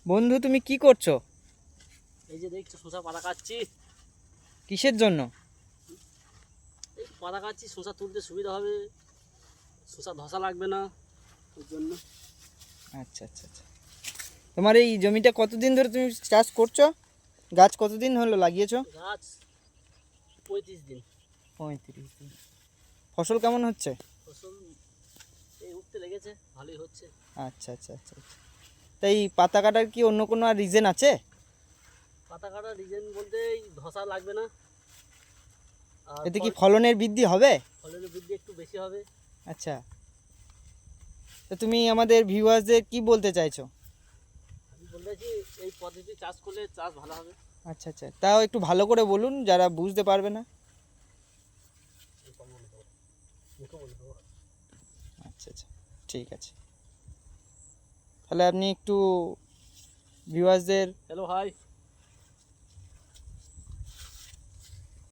বন্ধু, তুমি কি করছো? এই যে দেখছো শসা পাতা কাটছি। কিসের জন্য? এই পাতা কাটছি, শসা তুলতে সুবিধা হবে, শসা ধসা লাগবে না, ওই জন্য। আচ্ছা আচ্ছা আচ্ছা। তোমার এই জমিটা কতদিন ধরে তুমি চাষ করছো? গাছ কতদিন হলো লাগিয়েছো? গাছ 35 দিন। 35 দিন। ফসল কেমন হচ্ছে? ফসল এই উঠতে লেগেছে, ভালোই হচ্ছে। আচ্ছা আচ্ছা আচ্ছা আচ্ছা। তাই এই পাতা কাটার কি অন্য কোনো আর রিজন আছে? পাতা কাটার রিজন বলতে এই ধসা লাগবে না, আর এতে কি ফলনের বৃদ্ধি হবে? ফলনের বৃদ্ধি একটু বেশি হবে। আচ্ছা। তো তুমি আমাদের ভিউয়ার্সদের কি বলতে চাইছো? আমি বলেছি এই পদ্ধতি চাষ করলে চাষ ভালো হবে। আচ্ছা আচ্ছা, তাও একটু ভালো করে বলুন, যারা বুঝতে পারবে না। মুখে বলে দেবো। আচ্ছা আচ্ছা, ঠিক আছে। তাহলে আপনি একটু ভিউয়ার্সদের হ্যালো হাই।